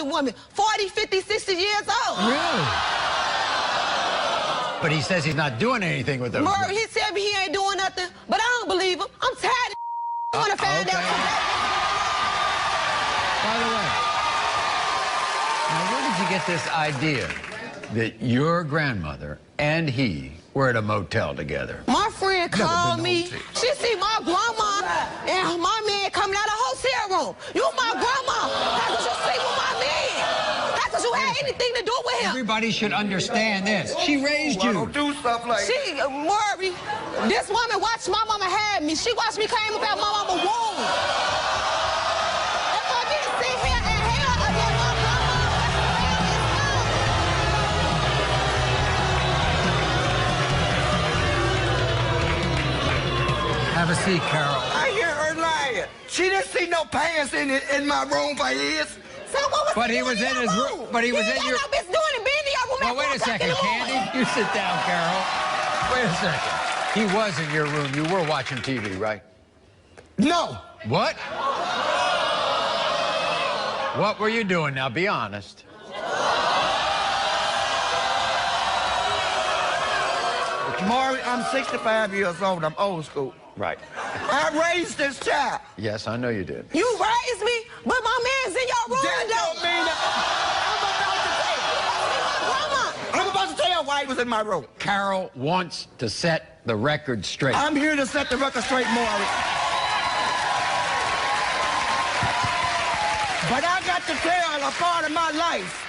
woman, 40, 50, 60 years old. Really? But he says he's not doing anything with those. Murray, he said he ain't doing nothing, but I don't believe him. I'm tired of I want to find out today. By the way, now where did you get this idea that your grandmother and he were at a motel together? My friend called me. She see my grandma and my man coming out of the hotel room. You my grandma. How could you sleep with my man? How could you have anything to do with him? Everybody should understand this. She raised you. Don't do stuff like that. Murray, this woman watched my mama have me. She watched me came about my mama womb. And for me to sit here and hell against my grandma, Have a seat, Carol. I hear her lying. She didn't see no pants in my room for years. So what was But he was in his room. But he was in your. No bitch doing it. Being in your room. Well, wait a second, Candy. You sit down, Carol. Wait a second. He was in your room. You were watching TV, right? No. What? What were you doing now? Be honest. Maury, I'm 65 years old. I'm old school. Right. I raised this child. Yes, I know you did. You raised me, but my man's in your room. That don't mean that. I'm about to tell you why he was in my room. Carol wants to set the record straight. I'm here to set the record straight, Maury. But I got to tell a part of my life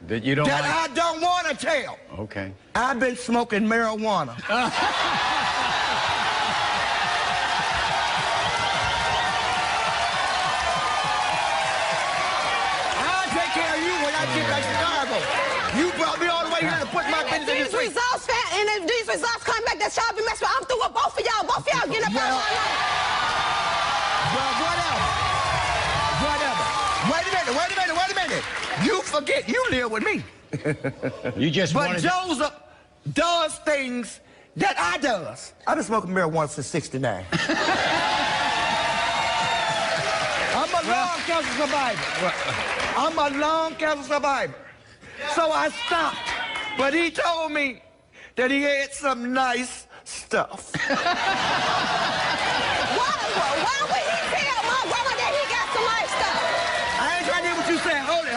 That you don't that like? I don't want to tell. Okay. I've been smoking marijuana. I'll take care of you when I get back to Chicago. You brought me all the way here to put my business in the street. And if these results come back that y'all be messing with, I'm through with both of y'all. Both of y'all getting up out of my life. Well, whatever. Wait a minute. You forget, you live with me. You just But wanted. Joseph does things that I does. I've been smoking marijuana since '69. I'm a lung cancer survivor. I'm a lung cancer survivor. So I stopped. But he told me that he had some nice stuff. Why would he tell my grandma that he got some nice stuff? I ain't trying to hear what you saying. Hold it.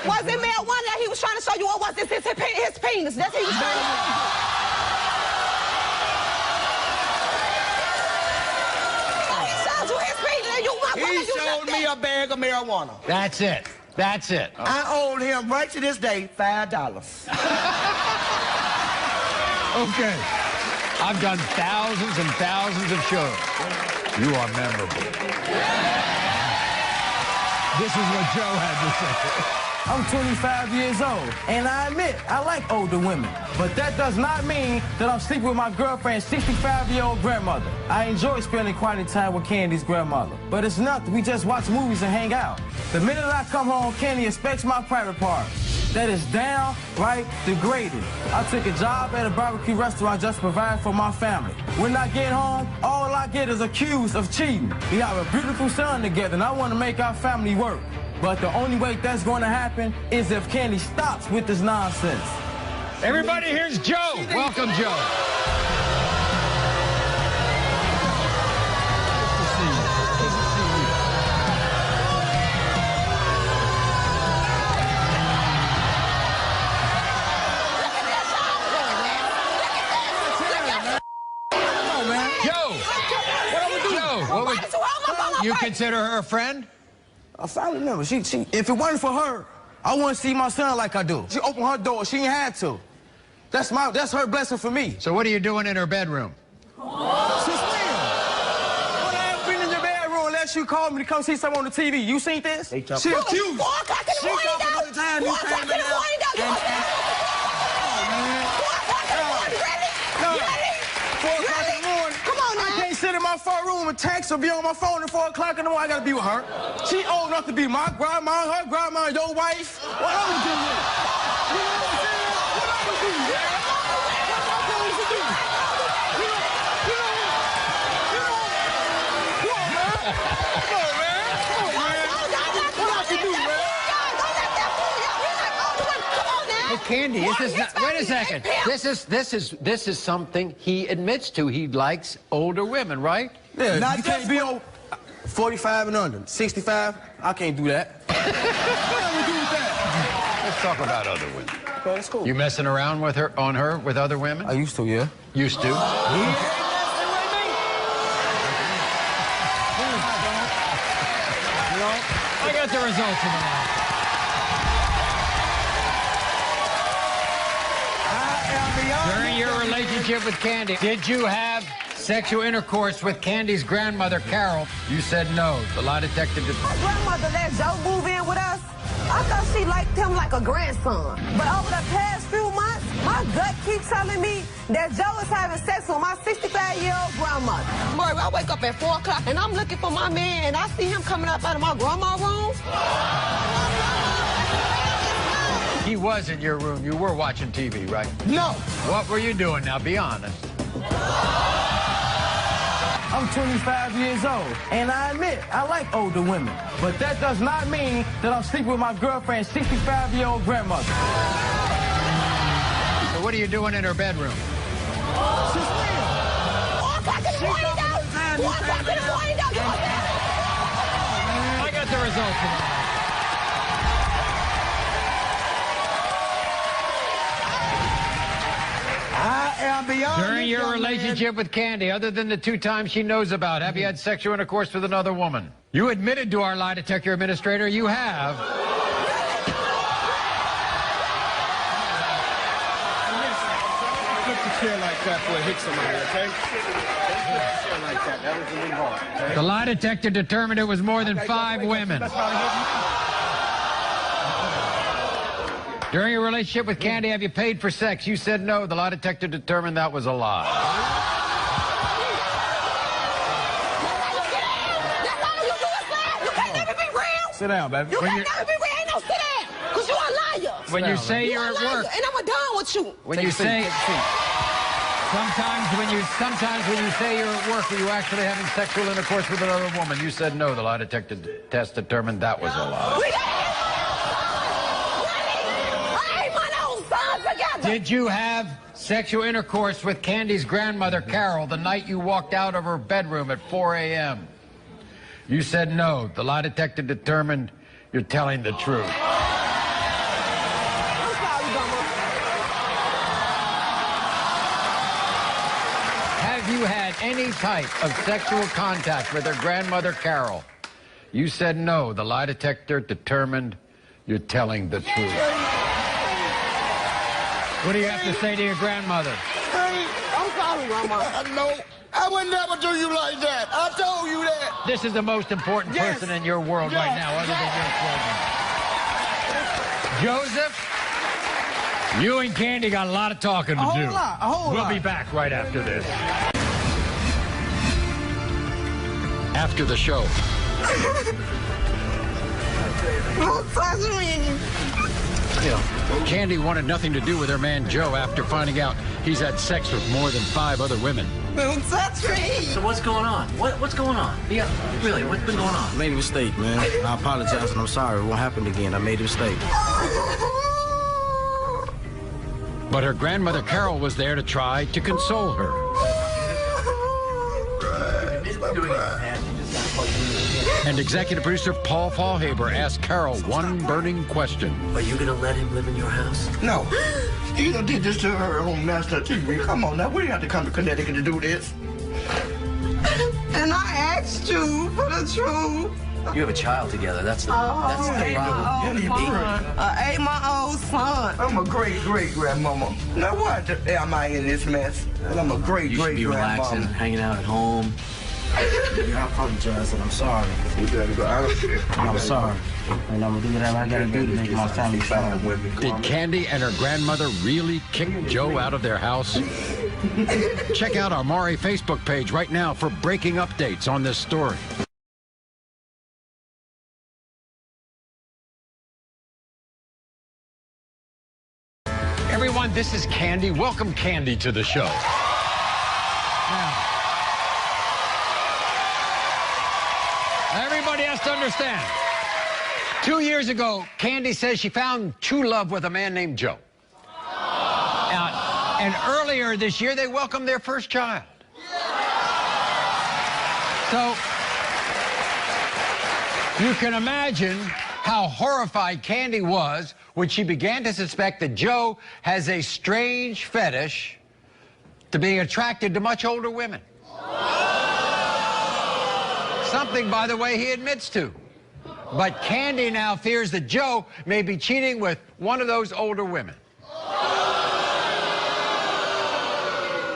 Was it marijuana that he was trying to show you, or was it his penis? That's what he was trying to show you. He showed you his penis, and you, my grandma, He showed me a bag of marijuana. That's it. That's it. I owe him right to this day $5. Okay. I've done thousands and thousands of shows. You are memorable. This is what Joe had to say. I'm 25 years old, and I admit, I like older women. But that does not mean that I'm sleeping with my girlfriend's 65-year-old grandmother. I enjoy spending quality time with Candy's grandmother. But it's nothing, we just watch movies and hang out. The minute I come home, Candy inspects my private parts. That is downright degrading. I took a job at a barbecue restaurant just to provide for my family. When I get home, all I get is accused of cheating. We have a beautiful son together, and I want to make our family work. But the only way that's going to happen is if Candy stops with this nonsense. Everybody, here's Joe. Welcome, Joe. You consider her a friend? A family member. She, if it wasn't for her, I wouldn't see my son like I do. She opened her door. She ain't had to. That's her blessing for me. So what are you doing in her bedroom? Since when? Well, I haven't been in your bedroom unless you called me to come see something on the TV. You seen this? She accused. 4 o'clock in the morning, though. 4 o'clock in the morning, though. 4 o'clock in the morning, really? Come on, now. I can't sit in my front room and text or be on my phone at 4 o'clock in the morning. I gotta be with her. She old enough to be my grandma, her grandma, your wife. What I'm gonna do with it? You know what I'm saying? What I'm gonna do? What I'm supposed to do? Come on, man. What I can do, man? Hey, Candy, this is not, wait a second. This is something he admits to. He likes older women, right? Yeah, Not you can't be on 45 and under. 65, I can't do that. What do we do with that? Let's talk about other women. Okay, that's cool. You messing around with her, with other women? I used to, yeah. Used to? I got the results of that. During your relationship with Candy, did you have sexual intercourse with Candy's grandmother, Carol? You said no. The lie detector did. My grandmother let Joe move in with us. I thought she liked him like a grandson. But over the past few months, my gut keeps telling me that Joe is having sex with my 65-year-old grandmother. Boy, I wake up at 4 o'clock and I'm looking for my man and I see him coming up out of my grandma's room. He was in your room. You were watching TV, right? No. What were you doing now? Be honest. I'm 25 years old, and I admit I like older women. But that does not mean that I'm sleeping with my girlfriend's 65-year-old grandmother. So what are you doing in her bedroom? She's real. 4 o'clock in the morning, though. 4 o'clock in the morning, though. I got the results of that. I am beyond. During your relationship with Candy, other than the 2 times she knows about, have you had sexual intercourse with another woman? You admitted to our lie detector administrator you have. Flip the chair like that before it hit somebody, okay? Flip the chair like that. That was a little hard, okay? The lie detector determined it was more than 5 women. During your relationship with Candy, have you paid for sex? You said no. The lie detector determined that was a lie. That's all you do is lie. You can't never be real. Sit down, baby. You can't never be real. Ain't no sit down. Because you a liar. When you say You you're a at liar. work, And I'm done with you. when you say sometimes when you say you're at work, are you actually having sexual intercourse with another woman? You said no. The lie detector test determined that was a lie. Did you have sexual intercourse with Candy's grandmother, Carol, the night you walked out of her bedroom at 4 a.m.? You said no. The lie detector determined you're telling the truth. I'm sorry, Mama. Have you had any type of sexual contact with her grandmother, Carol? You said no. The lie detector determined you're telling the truth. What do you have to say to your grandmother? Honey, I'm sorry, Grandma. no, I would never do you like that. I told you that. This is the most important Yes. person in your world right now, other than your children. Joseph, you and Candy got a lot of talking to do. A whole lot. We'll be back right after this. After the show. Don't touch me. Candy wanted nothing to do with her man Joe after finding out he's had sex with more than 5 other women. Don't touch me. So what's going on? What's going on? Yeah, really, what's been going on? I made a mistake, man. I apologize and I'm sorry. It won't happen again. I made a mistake. But her grandmother Carol was there to try to console her. And executive producer Paul Fallhaber asked Carol one burning question. Are you gonna let him live in your house? No. You done did this to her on Master TV. Come on now, we have to come to Connecticut to do this. And I asked you for the truth. You have a child together. That's the Oh, problem. You An 8-month-old son. I'm a great-great-grandmama. Now why am I in this mess? And I'm a You should be relaxing, great-great-grandmama. hanging out at home. I apologize and I'm sorry. I'm sorry. And I'm gonna do whatever I gotta do to make my family proud. Did Candy and her grandmother really kick Joe out of their house? Check out our Maury Facebook page right now for breaking updates on this story. Everyone, this is Candy. Welcome Candy to the show. Now, everybody has to understand. 2 years ago, Candy says she found true love with a man named Joe. And earlier this year, they welcomed their first child. So you can imagine how horrified Candy was when she began to suspect that Joe has a strange fetish to being attracted to much older women. Something, by the way, he admits to. But Candy now fears that Joe may be cheating with one of those older women.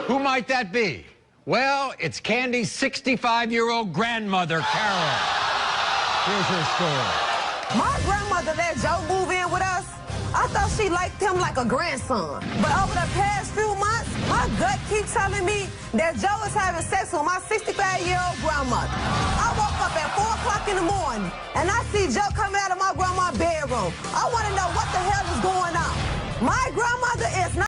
Who might that be? Well, it's Candy's 65-year-old grandmother, Carol. Here's her story. My grandmother let Joe move in with us. I thought she liked him like a grandson. But over the past few months, my gut keeps telling me that Joe is having sex with my 65-year-old grandmother. I woke up at 4 o'clock in the morning, and I see Joe coming out of my grandma's bedroom. I want to know what the hell is going on. My grandmother is not